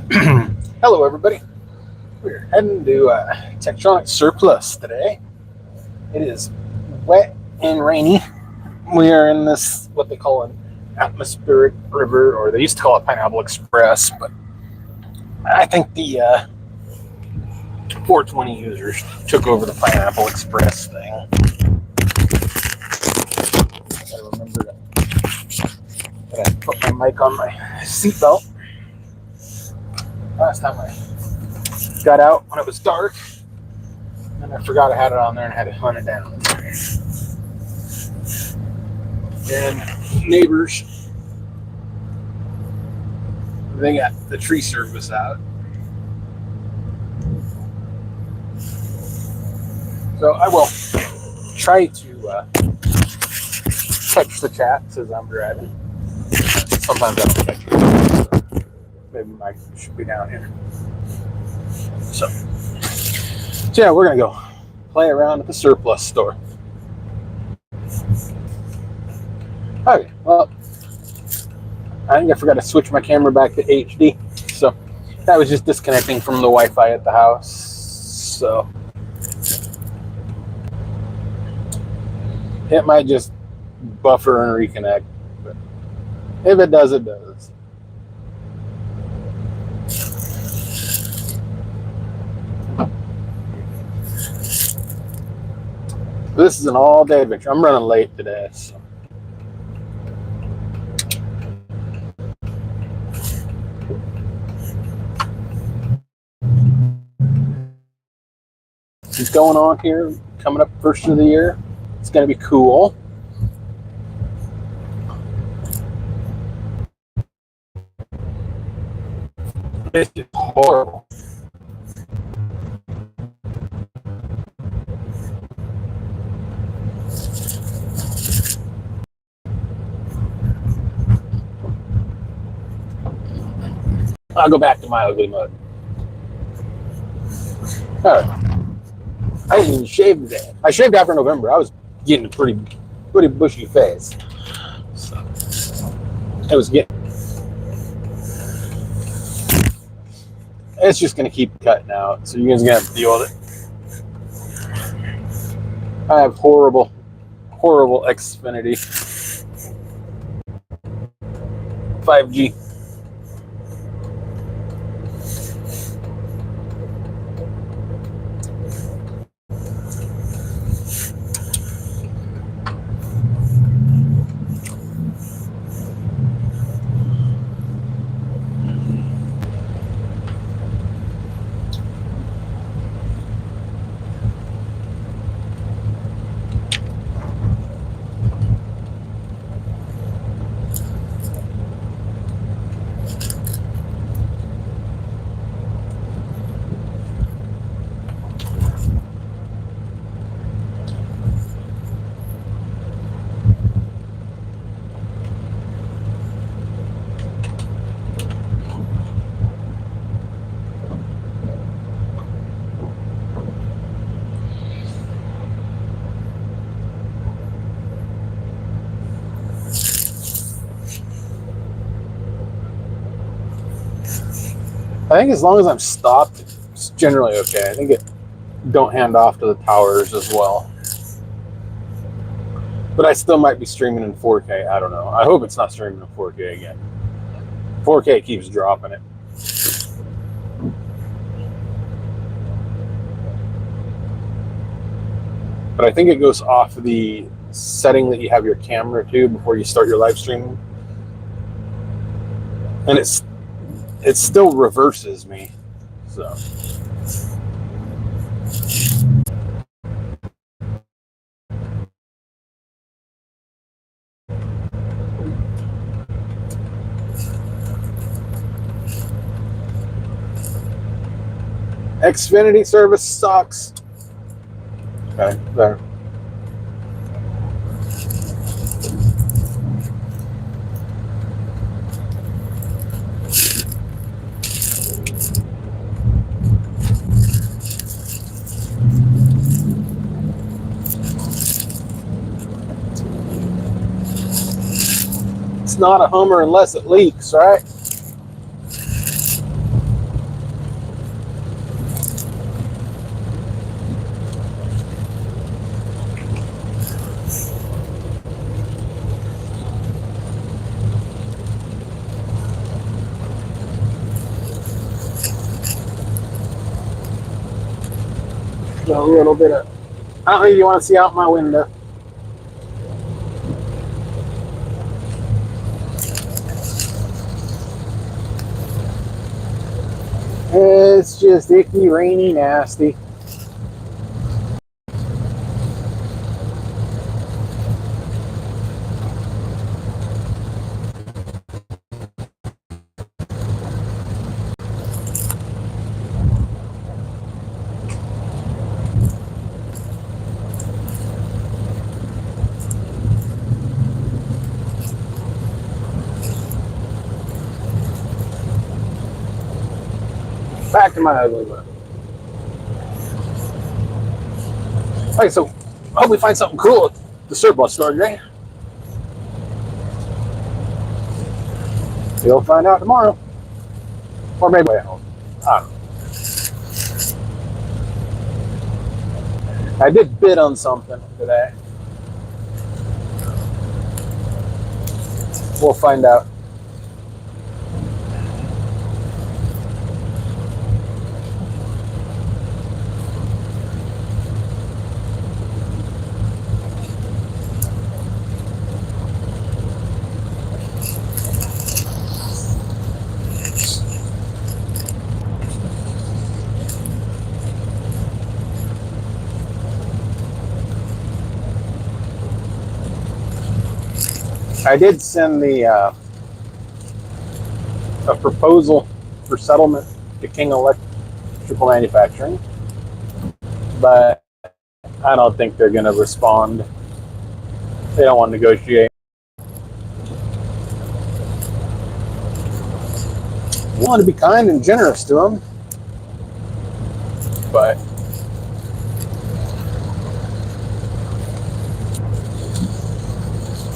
Hello, everybody. We're heading to Tektronix Surplus today. It is wet and rainy. We are in this, what they call an atmospheric river, or they used to call it Pineapple Express, but I think the 420 users took over the Pineapple Express thing. I gotta remember that I put my mic on my seatbelt. Last time I got out when it was dark, and I forgot I had it on there and had to hunt it down. And neighbors, they got the tree service out. So I will try to catch the chats as I'm driving. Sometimes I don't catch it. So maybe Mike should be down here. So yeah, we're going to go play around at the surplus store. Okay, well, I think I forgot to switch my camera back to HD. So that was just disconnecting from the Wi-Fi at the house. So it might just buffer and reconnect. But if it does, it does. This is an all-day adventure. I'm running late today, so. What's going on here? Coming up first of the year. It's going to be cool. It's just horrible. I'll go back to my ugly mug. All right. I didn't even shave today. I shaved after November. I was getting a pretty bushy face. So I was getting. It's just going to keep cutting out. So you guys are going to have to deal with it. I have horrible Xfinity 5G. I think as long as I'm stopped, it's generally okay. I think it don't hand off to the towers as well. But I still might be streaming in 4K. I don't know. I hope it's not streaming in 4K again. 4K keeps dropping it. But I think it goes off the setting that you have your camera to before you start your live streaming. And it still reverses me. So Xfinity service sucks. Okay, there. It's not a Hummer unless it leaks, right? A little bit of. I don't know if you want to see out my window. It's just icky, rainy, nasty. Back to my ugly one. Okay, so I hope we find something cool at the surplus store today. You'll find out tomorrow. Or maybe at home. I don't know. I did bid on something today. We'll find out. I did send a proposal for settlement to King Electrical Manufacturing, but I don't think they're going to respond. They don't want to negotiate. We want to be kind and generous to them, but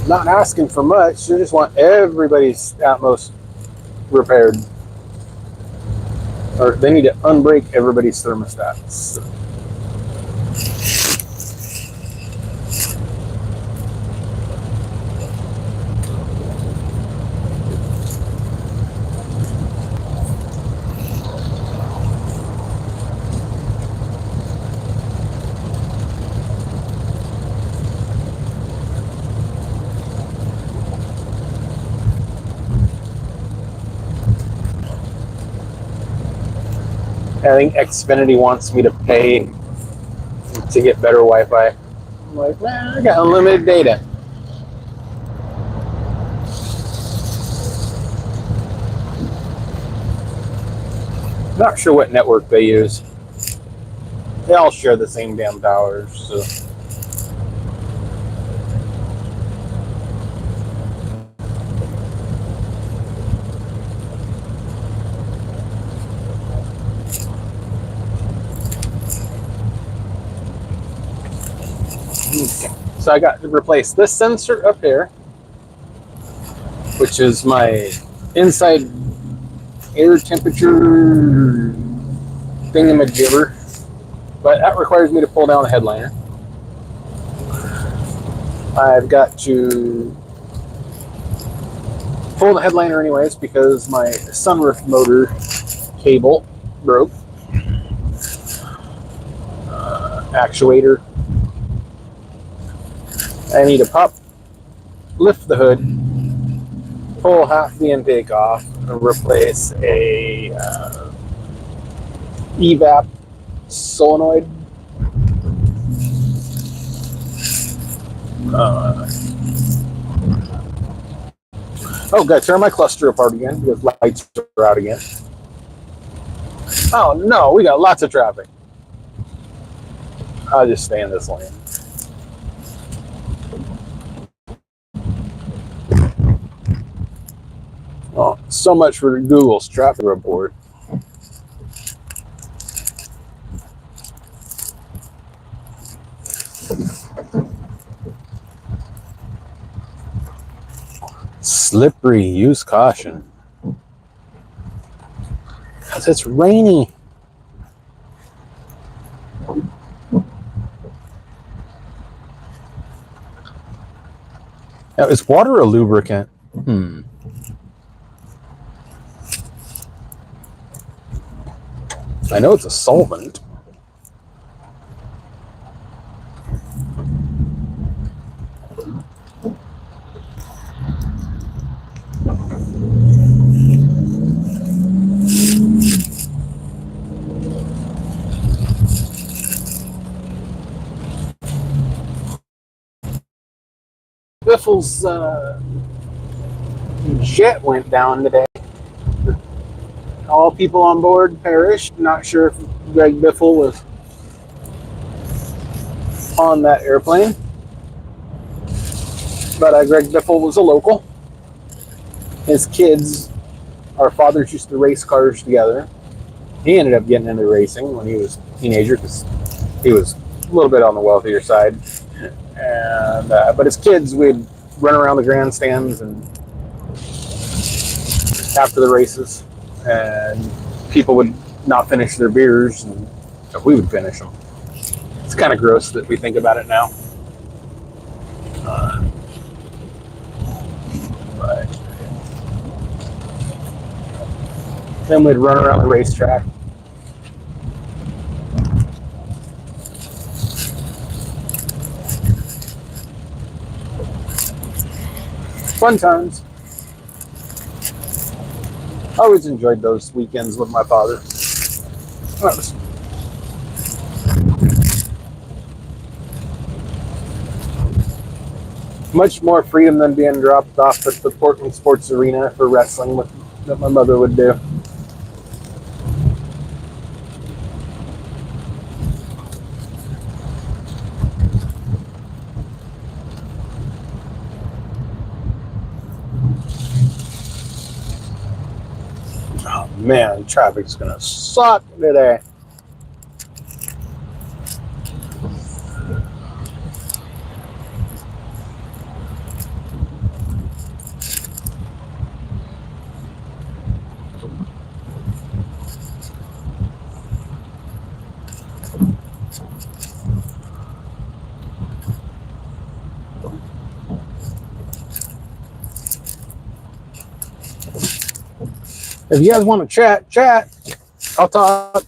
not asking for much. They just want everybody's Atmos repaired, or they need to unbreak everybody's thermostats. I think Xfinity wants me to pay to get better Wi-Fi. I'm like, man, I got unlimited data. Not sure what network they use. They all share the same damn towers, so. Okay. So I got to replace this sensor up here, which is my inside air temperature thingamajigger, but that requires me to pull down a headliner. I've got to pull the headliner anyways because my sunroof motor cable broke. Actuator. I need to lift the hood, pull half the intake off, and replace a evap solenoid. Gotta turn my cluster apart again because lights are out again. Oh no, we got lots of traffic. I'll just stay in this lane. Oh, so much for Google's traffic report. Slippery, use caution. Because it's rainy. Now, is water a lubricant? I know it's a solvent. Biffle's jet went down today. All people on board perished. Not sure if Greg Biffle was on that airplane, but Greg Biffle was a local. His kids, our fathers used to race cars together. He ended up getting into racing when he was a teenager because he was a little bit on the wealthier side. And but his kids, we'd run around the grandstands and after the races, and people would not finish their beers, and we would finish them. It's kind of gross that we think about it now. But then we'd run around the racetrack. Fun times. I always enjoyed those weekends with my father. Much more freedom than being dropped off at the Portland Sports Arena for wrestling that my mother would do. Oh man, traffic's gonna suck today. If you guys want to chat. I'll talk.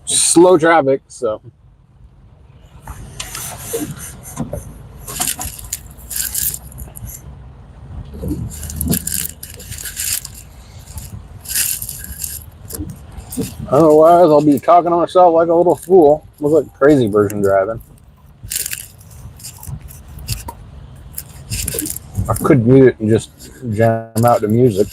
Slow traffic, so. Otherwise, I'll be talking to myself like a little fool. Look like a crazy person driving. I could mute it and just jam out the music.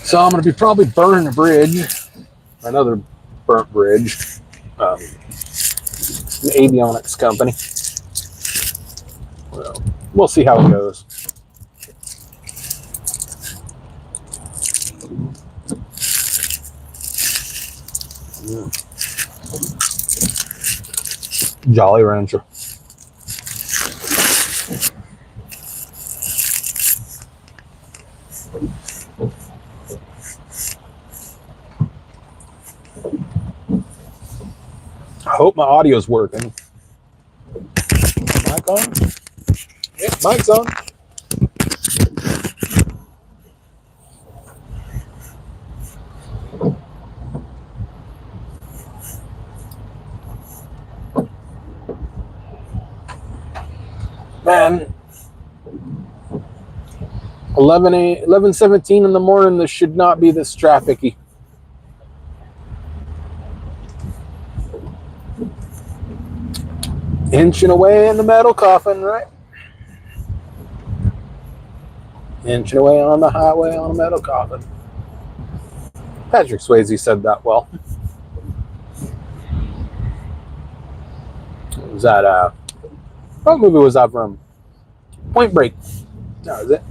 So I'm going to be probably burning a bridge, another burnt bridge, an avionics company. Well, we'll see how it goes. Jolly Rancher. I hope my audio's working. Mic on? Yeah, mic's on. Man, 11:17 in the morning, this should not be this trafficy. Inching away in the metal coffin, right? Inching away on the highway on a metal coffin. Patrick Swayze said that well. Was that what movie was that from? Point Break. That was it.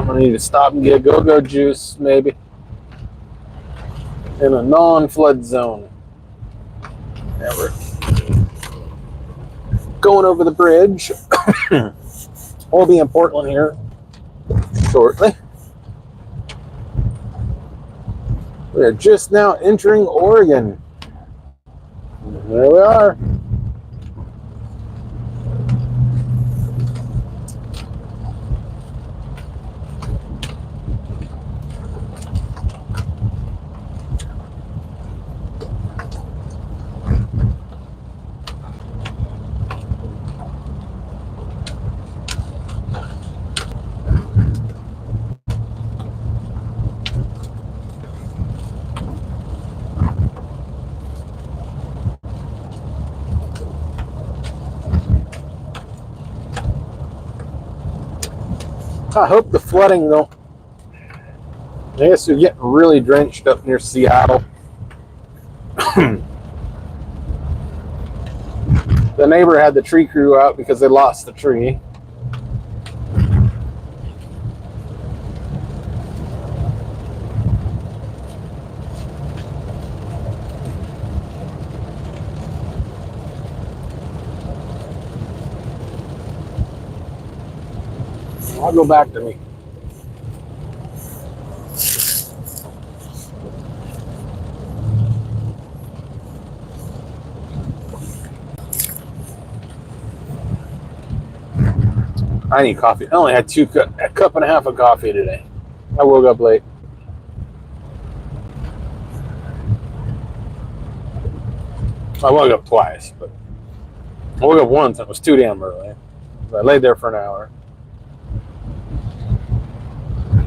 I need to stop and get go-go juice, maybe. In a non-flood zone. Yeah, we're going over the bridge. We'll be in Portland here shortly. We are just now entering Oregon. There we are. I hope the flooding don't. I guess you're getting really drenched up near Seattle. The neighbor had the tree crew out because they lost the tree. I'll go back to me. I need coffee. I only had a cup and a half of coffee today. I woke up late. I woke up twice, but I woke up once and it was too damn early. I laid there for an hour.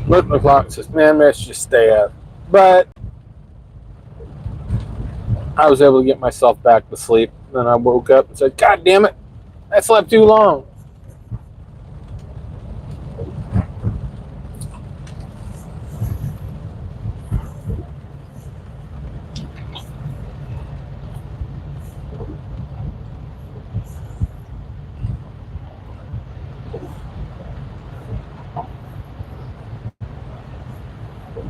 Looked at the clock and says, man, maybe I should just stay up. But I was able to get myself back to sleep. Then I woke up and said, God damn it, I slept too long.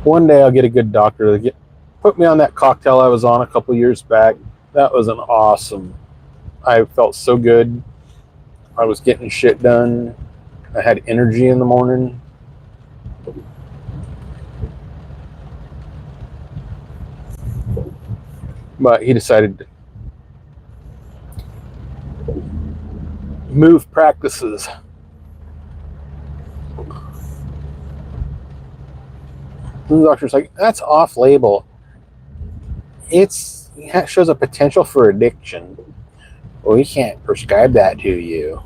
One day I'll get a good doctor to put me on that cocktail I was on a couple years back. That was an awesome. I felt so good. I was getting shit done. I had energy in the morning. But he decided to move practices. And the doctor's like, that's off-label. It shows a potential for addiction. Well, we can't prescribe that to you.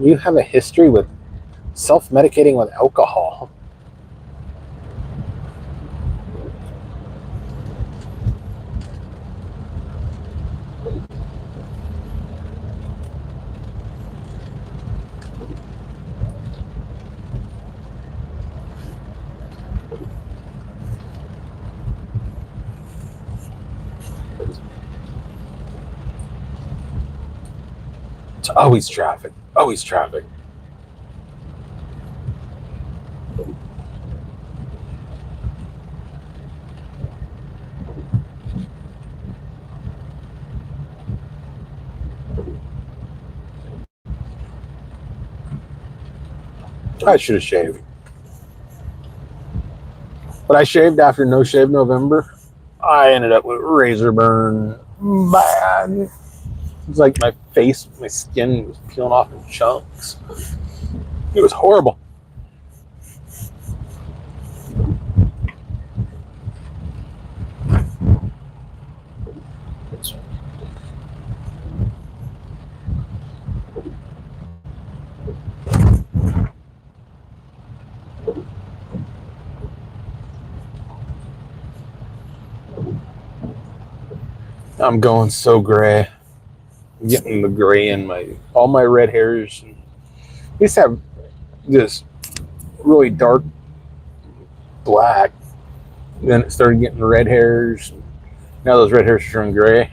You have a history with self-medicating with alcohol. It's always traffic. Always traffic. I should have shaved. But I shaved after No Shave November. I ended up with razor burn. Bad. It's like my face, my skin was peeling off in chunks. It was horrible. I'm going so gray. I'm getting the gray in all my red hairs. I used to have this really dark black. Then it started getting red hairs. Now those red hairs are turning gray.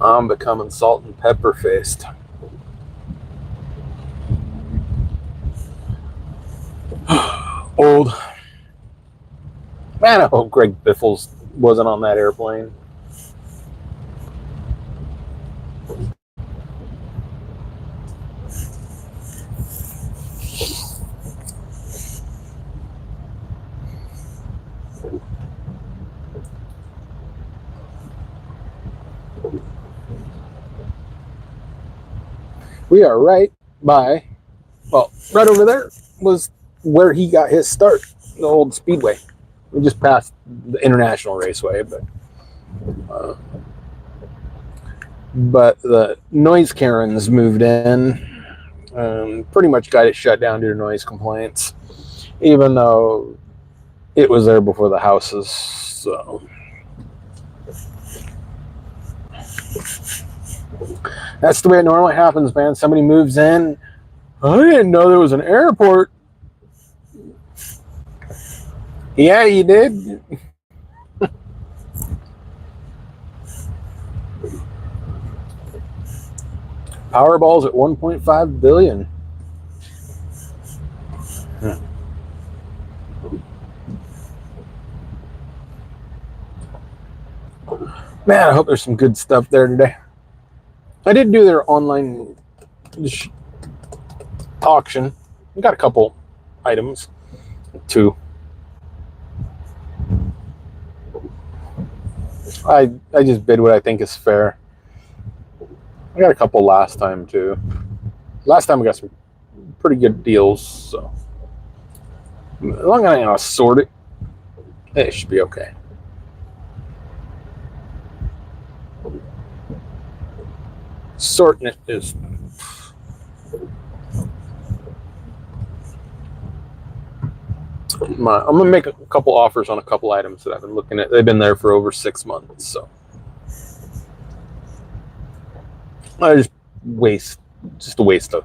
I'm becoming salt and pepper faced. Old. Man, I hope Greg Biffles wasn't on that airplane. We are right by, well, right over there was where he got his start, the old Speedway. We just passed the International Raceway, but the noise Karens moved in, pretty much got it shut down due to noise complaints, even though it was there before the houses. So that's the way it normally happens, man. Somebody moves in. I didn't know there was an airport. Yeah, you did. Powerball's at 1.5 billion. Man, I hope there's some good stuff there today. I did do their online auction. We got a couple items. Two. I just bid what I think is fair. I got a couple last time too. Last time we got some pretty good deals, so as long as I know sort it, it should be okay. Sorting it is. I'm gonna make a couple offers on a couple items that I've been looking at. They've been there for over 6 months, so I just a waste of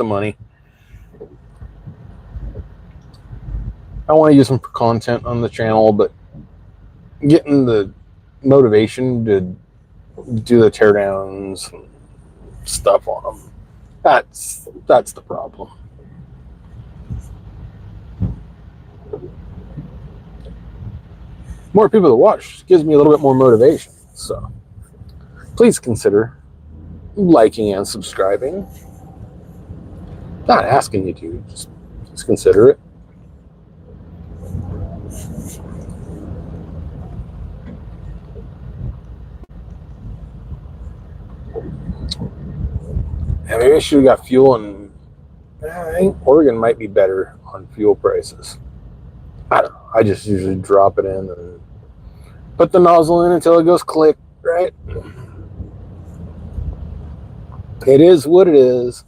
money. I want to use them for content on the channel, but getting the motivation to do the teardowns and stuff on them, that's the problem. More people to watch gives me a little bit more motivation. So please consider liking and subscribing. Not asking you to, just consider it. And maybe I should have got fuel, and I think Oregon might be better on fuel prices. I don't know. I just usually drop it in and put the nozzle in until it goes click, right? It is what it is.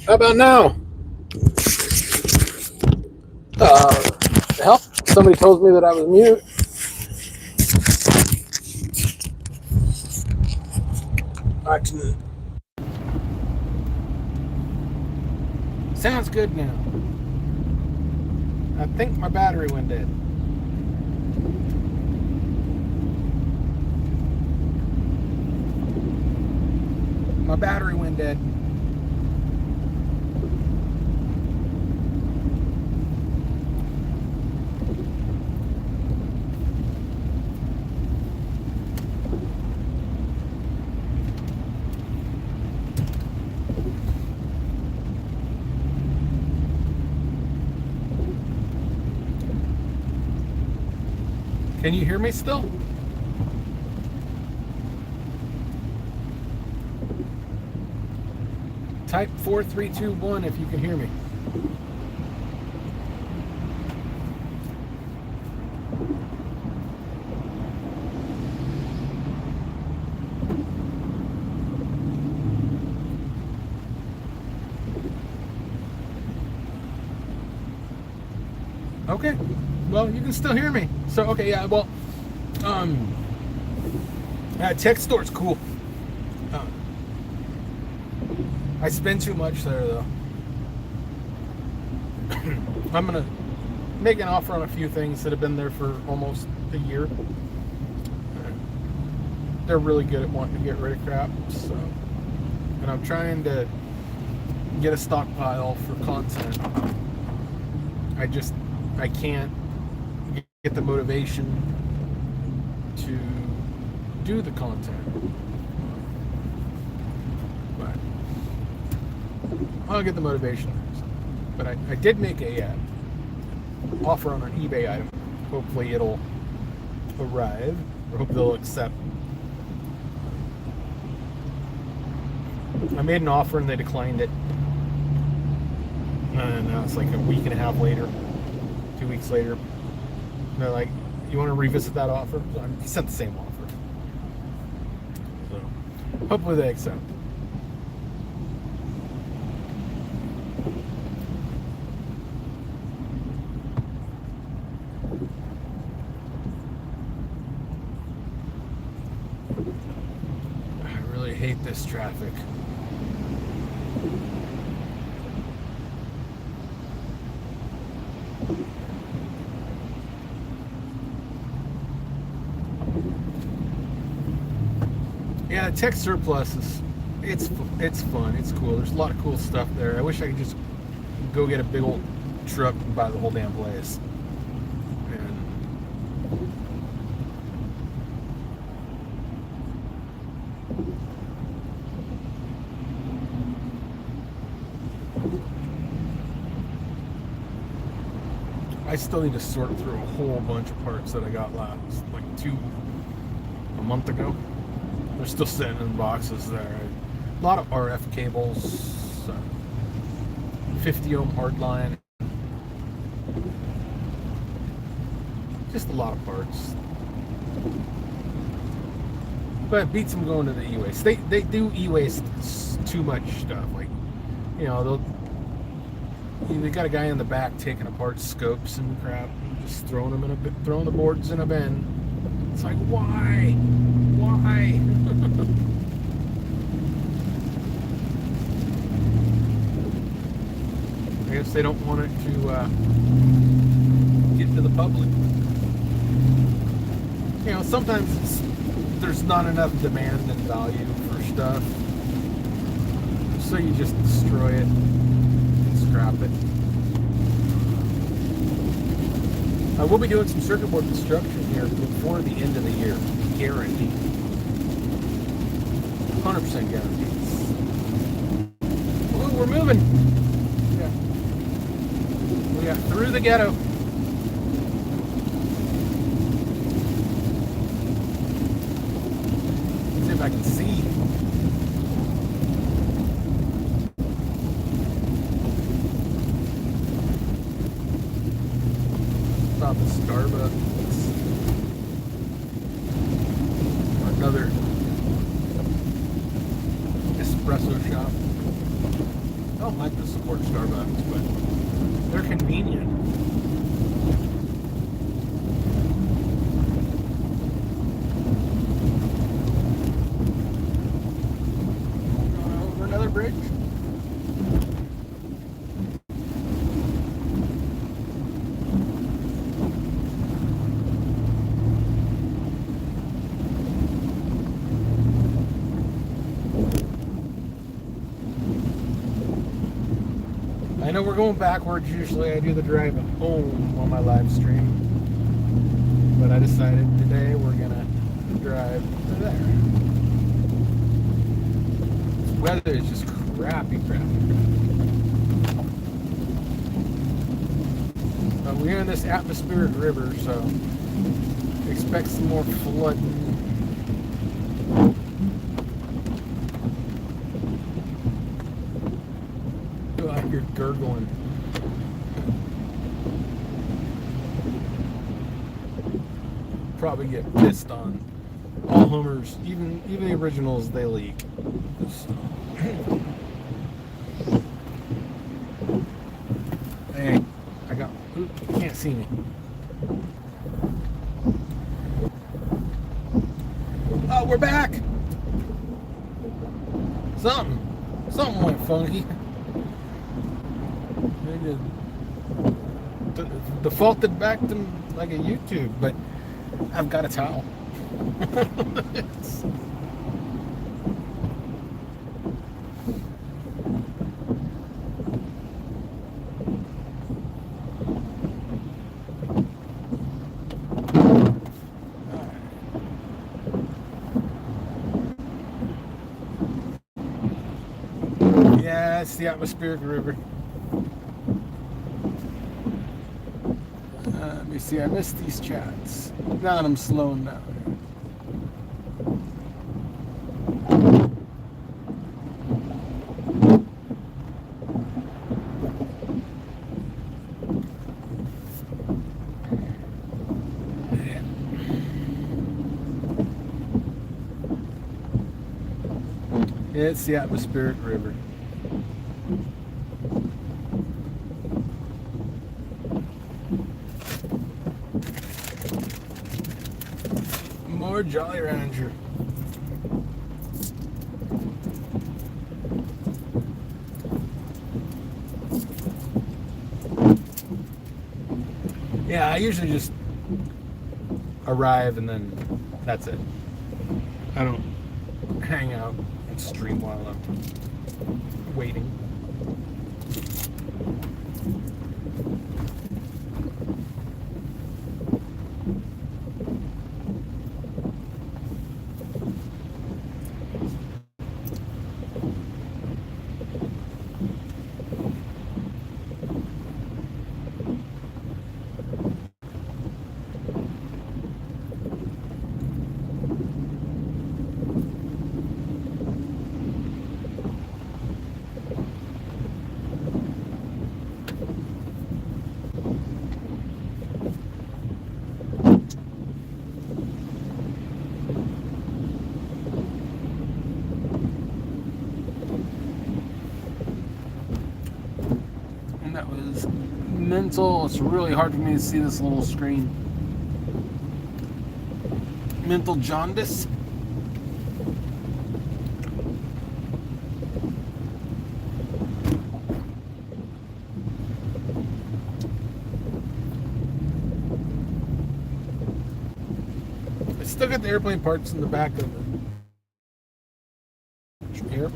How about now? The hell? Somebody told me that I was mute. Sounds good now. I think my battery went dead. My battery went dead. Can you hear me still? Type 4321 if you can hear me. Okay. Well, you can still hear me. So, okay, yeah, well, tech store's cool. I spend too much there, though. I'm going to make an offer on a few things that have been there for almost a year. They're really good at wanting to get rid of crap, so. And I'm trying to get a stockpile for content. I can't get the motivation to do the content. But I'll get the motivation. But I did make a offer on an eBay item. Hopefully it'll arrive, or hope they'll accept. I made an offer and they declined it. And now it's like a week and a half later, 2 weeks later. And they're like, you want to revisit that offer? So I sent the same offer. So hopefully they accept. I really hate this traffic. Yeah, Tech Surplus it's fun, it's cool. There's a lot of cool stuff there. I wish I could just go get a big old truck and buy the whole damn place. And I still need to sort through a whole bunch of parts that I got last, like a month ago. They're still sitting in boxes there. A lot of RF cables, 50 ohm hardline, just a lot of parts. But it beats them going to the e-waste. They do e-waste too much stuff. Like, you know, they got a guy in the back taking apart scopes and crap, and just throwing the boards in a bin. It's like, why? I guess they don't want it to get to the public. You know, sometimes there's not enough demand and value for stuff, so you just destroy it and scrap it. I will be doing some circuit board construction here before the end of the year, guaranteed. 100% guaranteed. Ooh, we're moving. We got through the ghetto. Let's see if I can see. Stop at Starbucks. Another espresso shop. Oh, don't like to support Starbucks, but they're convenient. Over another bridge. I know we're going backwards. Usually I do the drive home on my live stream, but I decided today we're gonna drive to there. This weather is just crappy. But we're in this atmospheric river, so expect some more flooding. You're gurgling. Probably get pissed on. All Hummers, even the originals, they leak. So. Hey, you can't see me. Oh, we're back. Something went funky. Defaulted back to like a YouTube, but I've got a towel. Yeah, it's the atmospheric river. Let me see, I missed these chats. Now that I'm slowing down. It's the atmospheric river. More Jolly Rancher. Yeah, I usually just arrive and then that's it. I don't hang out and stream while I'm waiting. That was mental. It's really hard for me to see this little screen. Mental jaundice. I still got the airplane parts in the back of it. Here.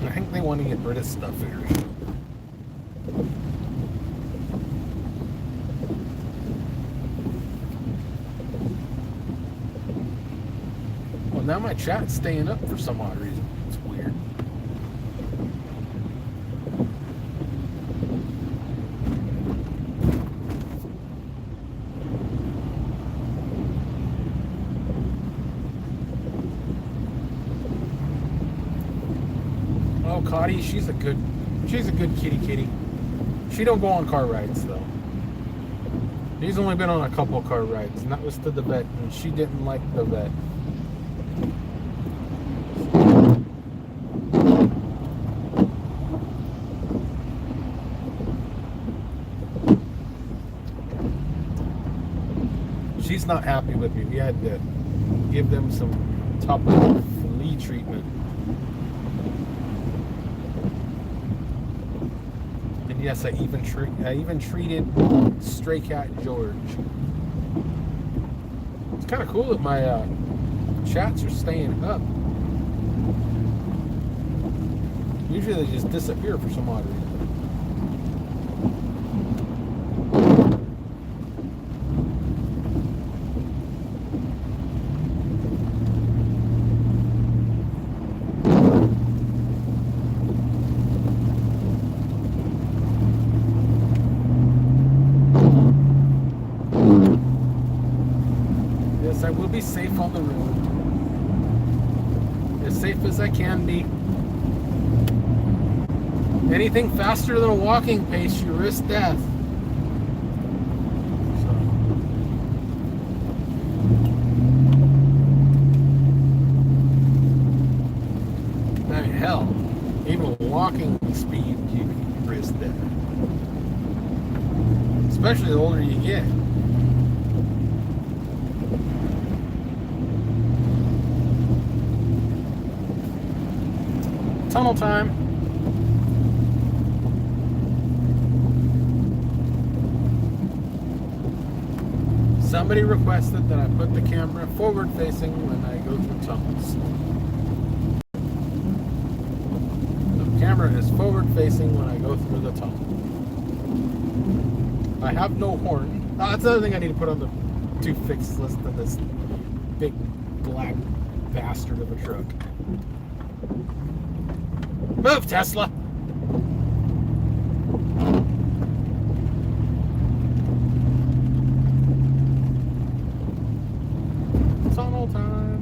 I think they want to get rid of stuff here. Well, now my chat's staying up for some odd reason. It's weird. Oh, Cotty, she's a good She's a good kitty. She don't go on car rides though. He's only been on a couple car rides, and that was to the vet, and she didn't like the vet. She's not happy with me. We had to give them some topical flea treatment. And yes, I even treated stray cat George. It's kind of cool that my chats are staying up. Usually they just disappear for some odd reason. I will be safe on the road. As safe as I can be. Anything faster than a walking pace, you risk death. I mean, hell, even walking speed, you risk death. Especially the older you get. Tunnel time. Somebody requested that I put the camera forward facing when I go through tunnels. The camera is forward facing when I go through the tunnel. I have no horn. Oh, that's the other thing I need to put on the to fix list of this big black bastard of a truck. Move, Tesla! Tunnel time.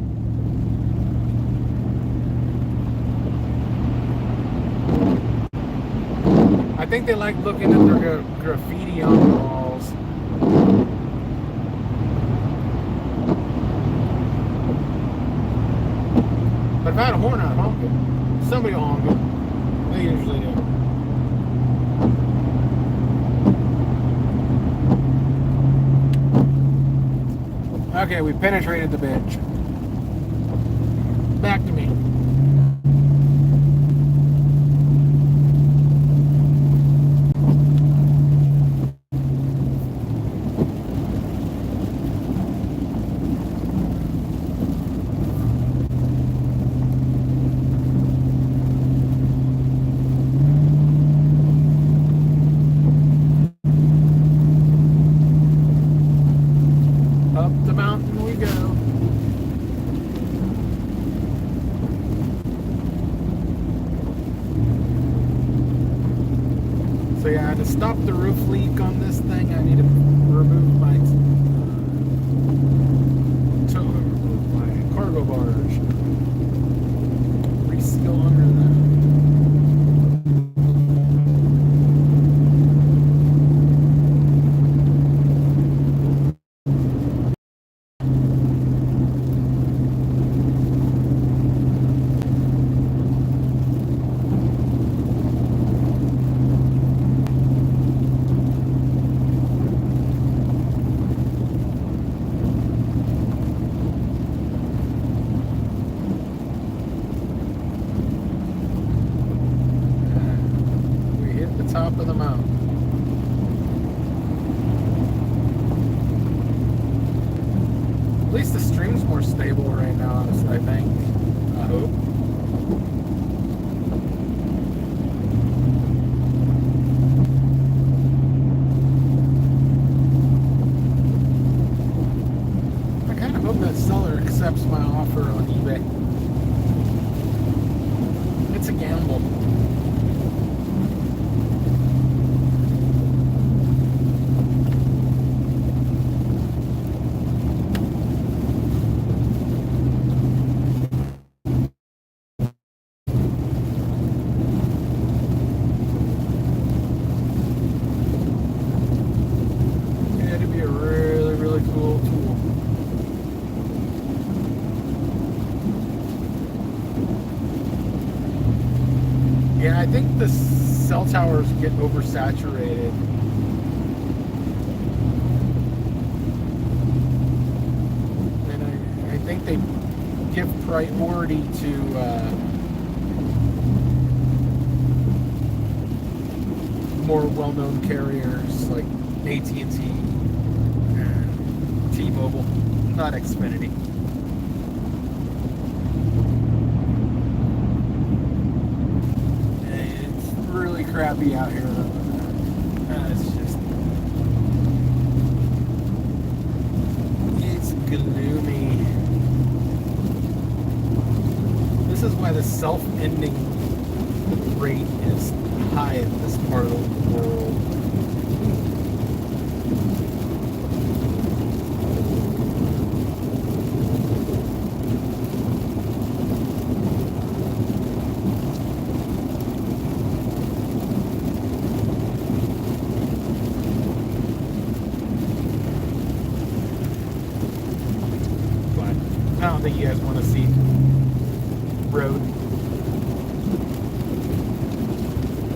I think they like looking at their graffiti on the walls. But if I had a horn, I'd honk it. Somebody will honk it. They usually do. Okay, we penetrated the bitch. Back to me. To stop the roof leak on this thing, I need to remove my cargo barge. Reseal under that. Top of the mountain. At least the stream's more stable right now, I think. I hope. I kind of hope that seller accepts my offer on eBay. It's a gamble. Yeah, I think the cell towers get oversaturated. And I think they give priority to more well-known carriers like AT&T and T-Mobile, not Xfinity. Really crappy out here. It's gloomy. This is why the self-ending rate is high in this part of the world. I don't think you guys want to see road.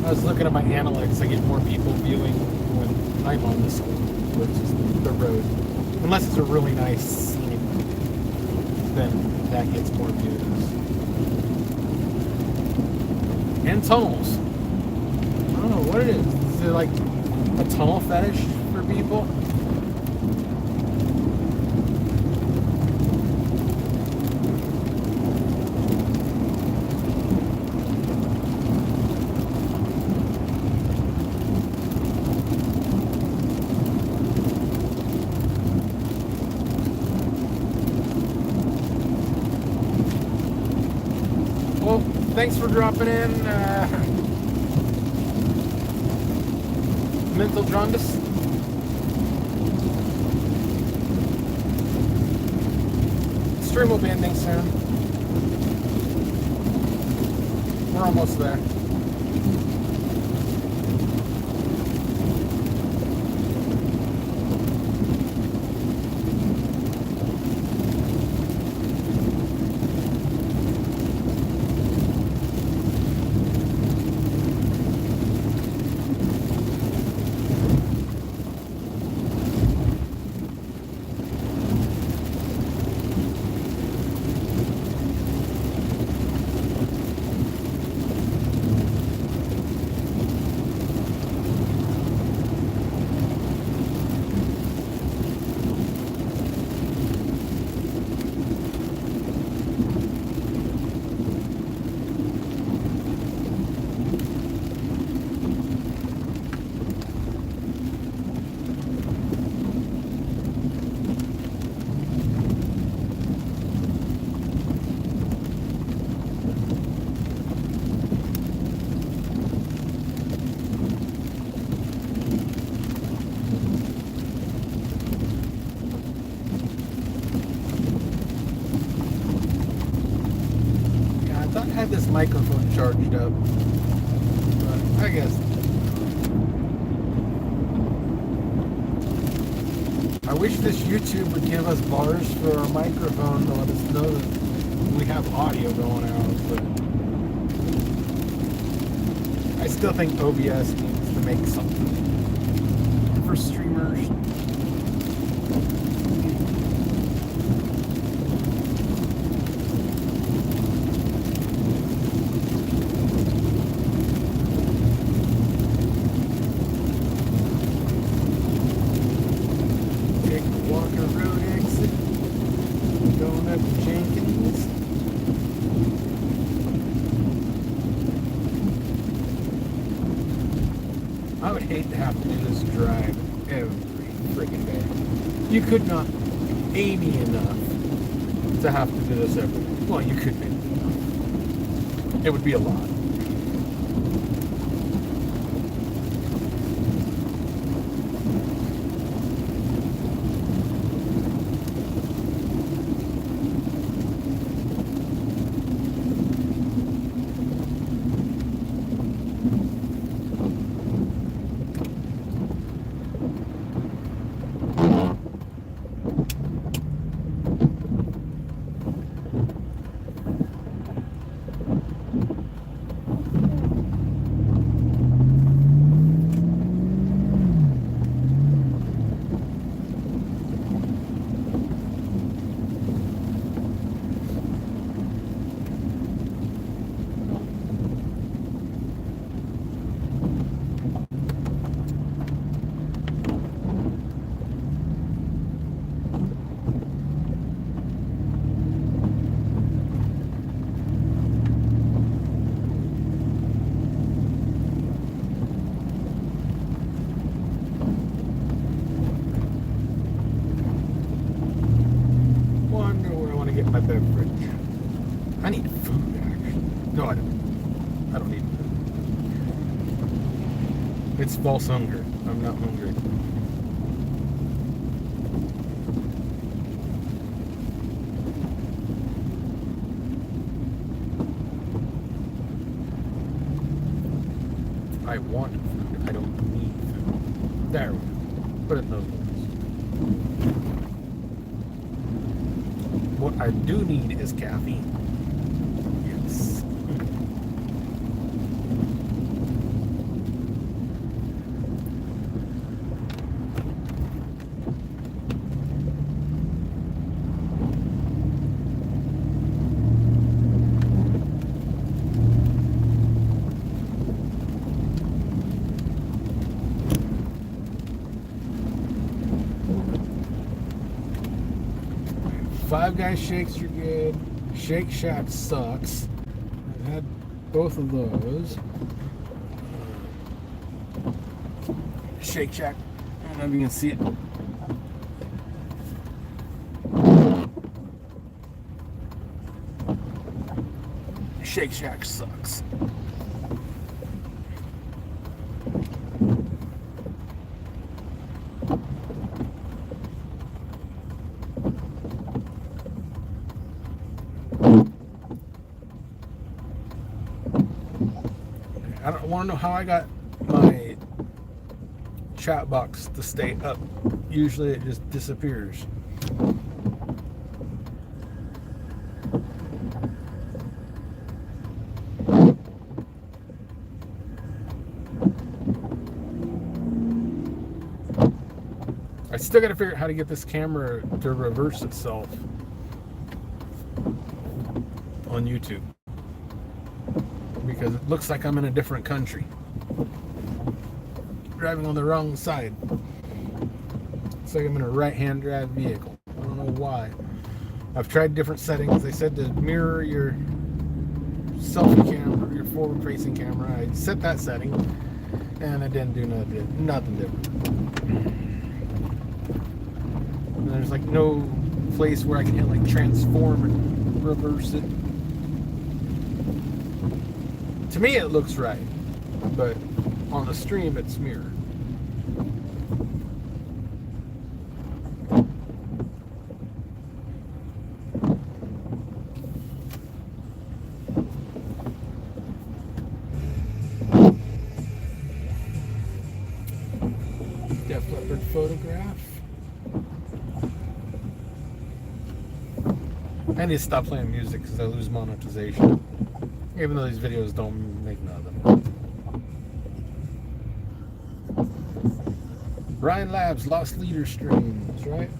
I was looking at my analytics. I get more people viewing when I'm on the school versus the road. Unless it's a really nice scenic, then that gets more views. And tunnels. I don't know what it is. Is it like a tunnel fetish for people? Well, thanks for dropping in. Mental jaundice. Stream will be ending soon. We're almost there. I had this microphone charged up, but I guess I wish this YouTube would give us bars for our microphone to let us know that we have audio going out, but I still think OBS needs to make something for streamers. I would hate to have to do this drive every freaking day. You could not pay me enough to have to do this every day. Well, you could pay me enough. It would be a lot. No, I don't need it. It's false hunger. I'm not hungry. I want food. I don't need food. There we go. Put it in those words. What I do need is caffeine. Yes. 5 Guys Shakes are good. Shake Shack sucks. I've had both of those. Shake Shack. I don't know if you can see it. Shake Shack sucks. I don't want to know how I got my chat box to stay up. Usually it just disappears. I still got to figure out how to get this camera to reverse itself on YouTube, because it looks like I'm in a different country, driving on the wrong side. It's like I'm in a right-hand drive vehicle. I don't know why. I've tried different settings. They said to mirror your selfie camera, your forward-facing camera. I set that setting, and it didn't do nothing different. And there's like no place where I can hit like transform and reverse it. To me it looks right, but on the stream it's mirrored. Def Leppard photograph. I need to stop playing music because I lose monetization. Even though these videos don't make nothing. Brian Labs, Lost Leader streams, right?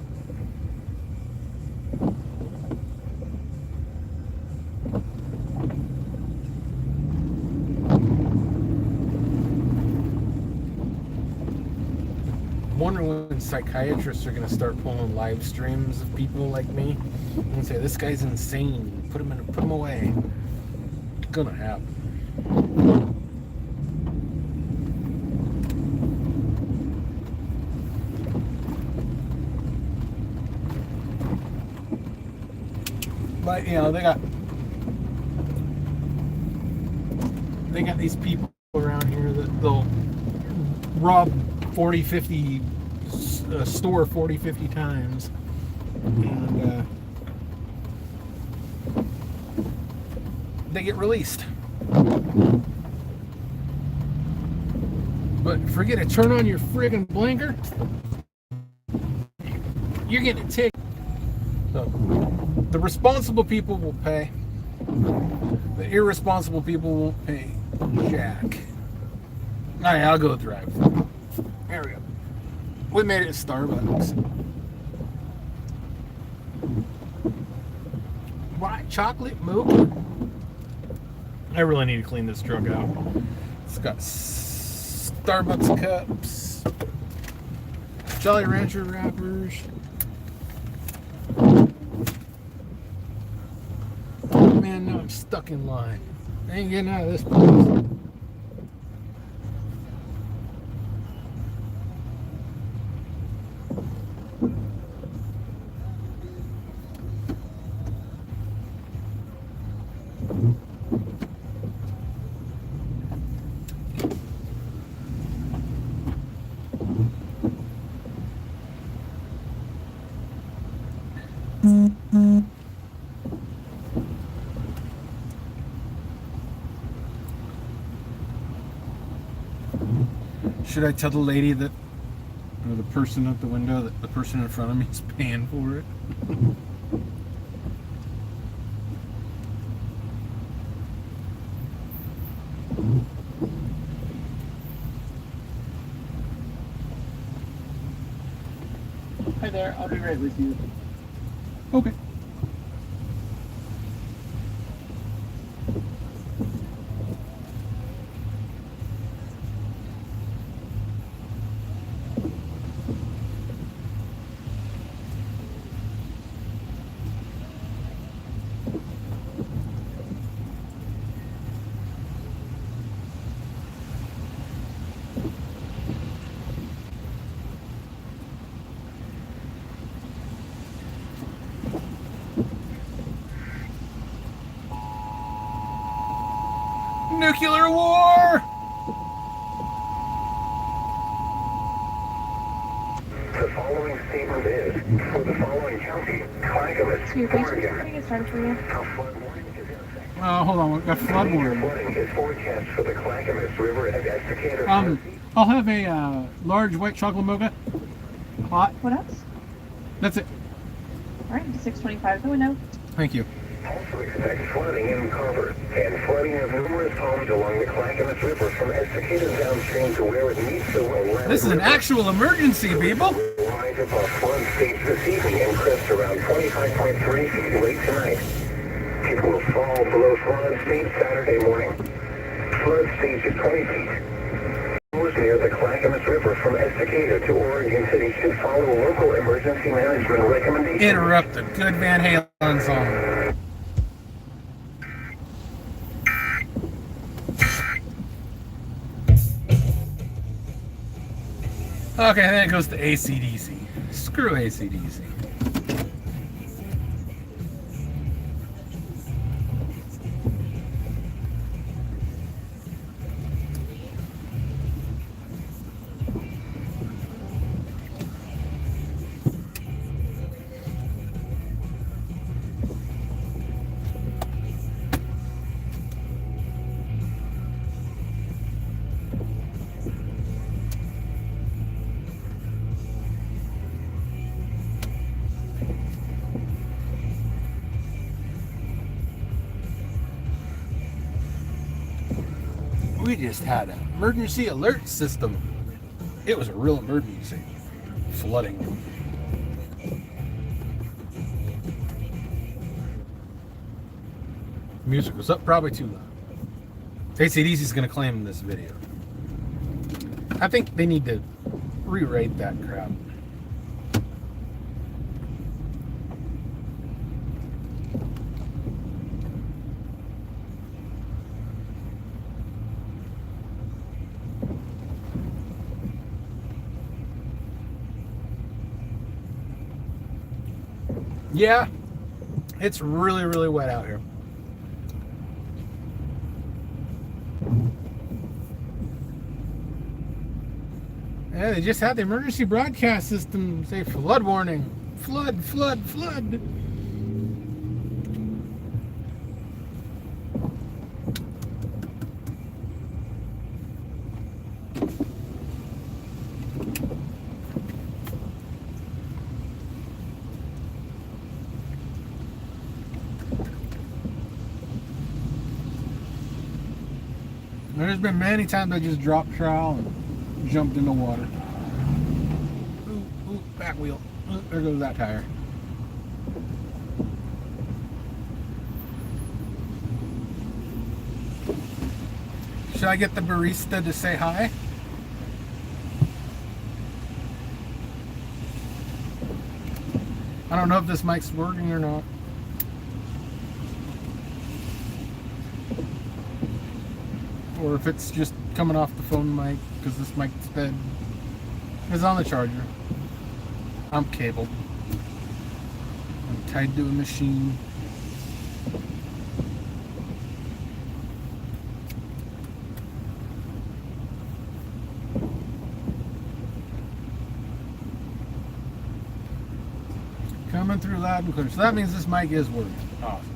I'm wondering when psychiatrists are going to start pulling live streams of people like me and say, this guy's insane, put him away. It's gonna happen. But you know, they got these people around here that they'll rob 40-50 store 40-50 times, and they get released. But forget it, turn on your friggin' blinker, you're getting a ticket. So the responsible people will pay. The irresponsible people won't pay jack. Alright, I'll go drive. There we go. We made it at Starbucks. White chocolate mocha. I really need to clean this truck out. It's got Starbucks cups, Jolly Rancher wrappers. Man, now I'm stuck in line. I ain't getting out of this place. Should I tell the lady that, or the person at the window, that the person in front of me is paying for it? Hi there, I'll be right with you. Okay. Nuclear war! The following statement is for the following county, Clackamas, So your face was Oregon. going to get started for you? A flood warning is in effect. Hold on, we've got flood Severe warning. flooding is forecast for the Clackamas River at Estacado. I'll have a large white chocolate mocha. Hot. What else? That's it. All right, 625 the window. Thank you. Also expect flooding in Carver and flooding of numerous homes along the Clackamas River from Estacado downstream to where it meets the Willamette This is an River. actual emergency, people. Will rise above flood stage this evening and crest around 25.3 feet late tonight. It will fall below flood stage Saturday morning. Flood stage is 20 feet. Those near the Clackamas River from Estacado to Oregon City should follow local emergency management recommendations. Interrupted. Good Van Halen song. Okay, then it goes to AC/DC. Screw AC/DC. We just had an emergency alert system. It was a real emergency. Flooding. Music was up probably too loud. AC/DC is going to claim this video. I think they need to rewrite that crap. Yeah, it's really, really wet out here. Yeah, they just had the emergency broadcast system say flood warning. Flood, flood, flood. There's been many times I just dropped trowel and jumped in the water. Ooh, back wheel. Ooh, there goes that tire. Should I get the barista to say hi? I don't know if this mic's working or not. Or if it's just coming off the phone mic, because this mic's dead. It's on the charger. I'm cabled. I'm tied to a machine. Coming through loud and clear. So that means this mic is working. Awesome.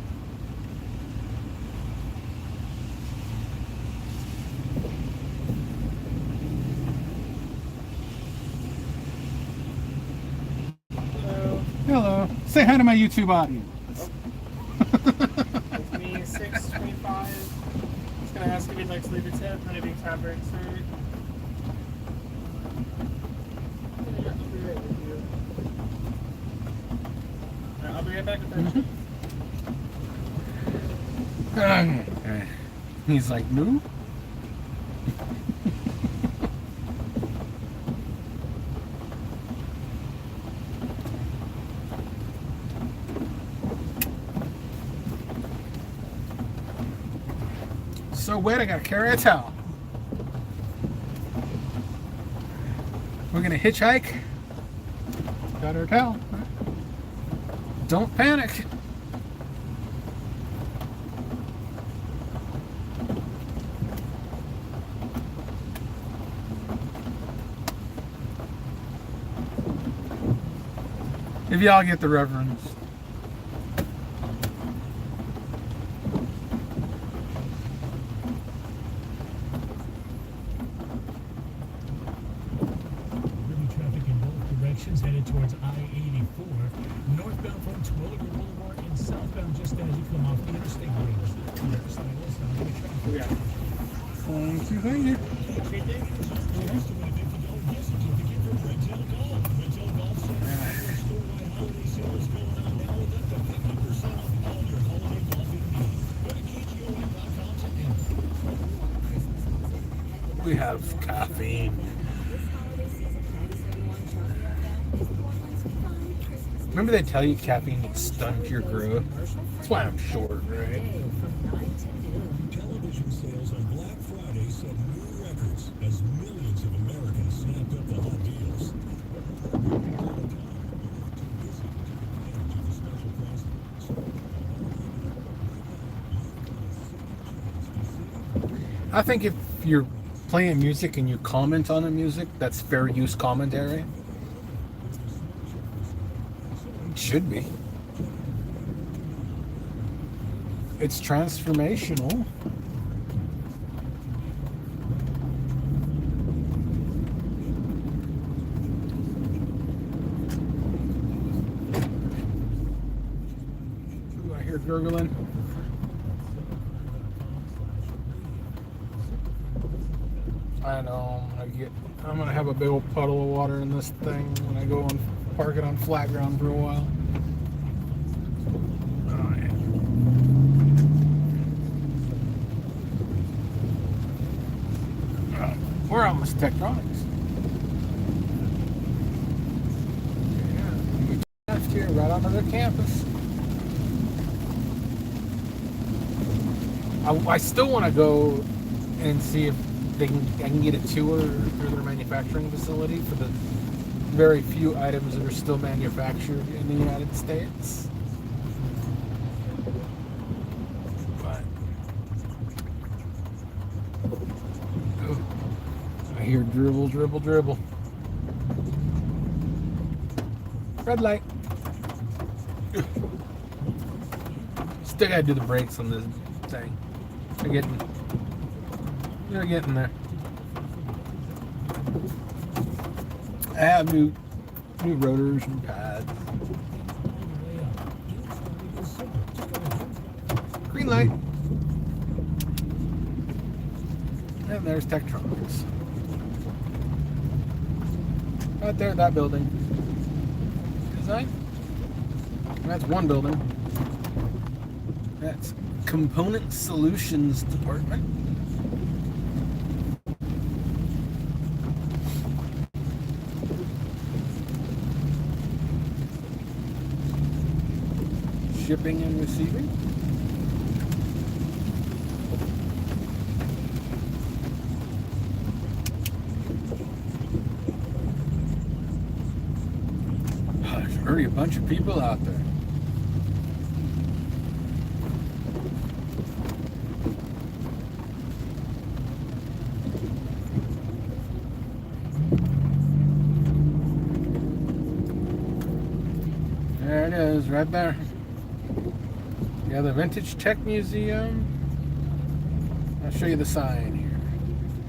Say hi to my YouTube audience. With me, 625. Just gonna ask if you'd like to leave a tip. None of you tab breaks, right? Yeah, I'll be right with you. Alright, I'll be right back with that. He's like, no. So wet, I gotta carry a towel. We're gonna hitchhike. Got our towel. Don't panic. If y'all get the reference. Headed towards I-84, northbound from Terwilliger Boulevard and southbound just as you come off the interstate bridge. Thank you, thank you. We have caffeine. Remember they tell you caffeine can stunt your growth? That's why I'm short, right? Television sales on Black Friday set new records as millions of Americans snapped up the hot deals. I think if you're playing music and you comment on the music, that's fair use commentary. Should be. It's transformational. Ooh, I hear gurgling. I know. I'm gonna have a big old puddle of water in this thing when I go and park it on flat ground for a while. Oh, yeah. We're almost Tektronix. Yeah, we left here right onto their campus. I still want to go and see if I can get a tour through their manufacturing facility for the very few items that are still manufactured in the United States. But I hear dribble, dribble, dribble. Red light. Still gotta do the brakes on this thing. They're getting there. I have new rotors and pads. Green light. And there's Tektronix. Right there, that building. Design. That's one building. That's Component Solutions Department. Shipping and receiving. There's already a bunch of people out there. There it is, right there. Yeah, the Vintage Tech Museum. I'll show you the sign here.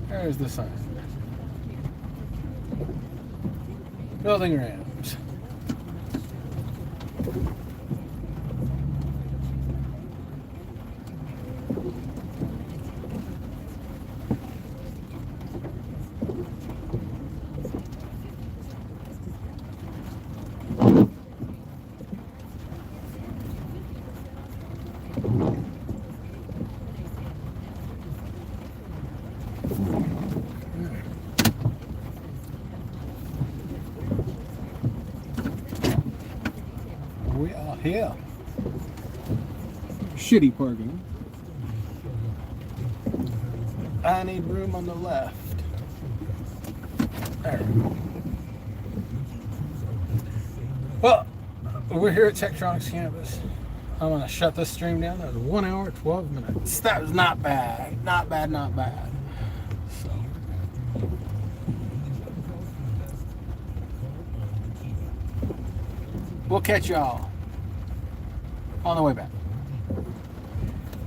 There's the sign. Building Rams. We are here. Shitty parking. I need room on the left. There. Well, we're here at Tektronix campus. I'm gonna shut this stream down. That was 1 hour, 12 minutes. That was not bad. Not bad, not bad. So we'll catch y'all on the way back.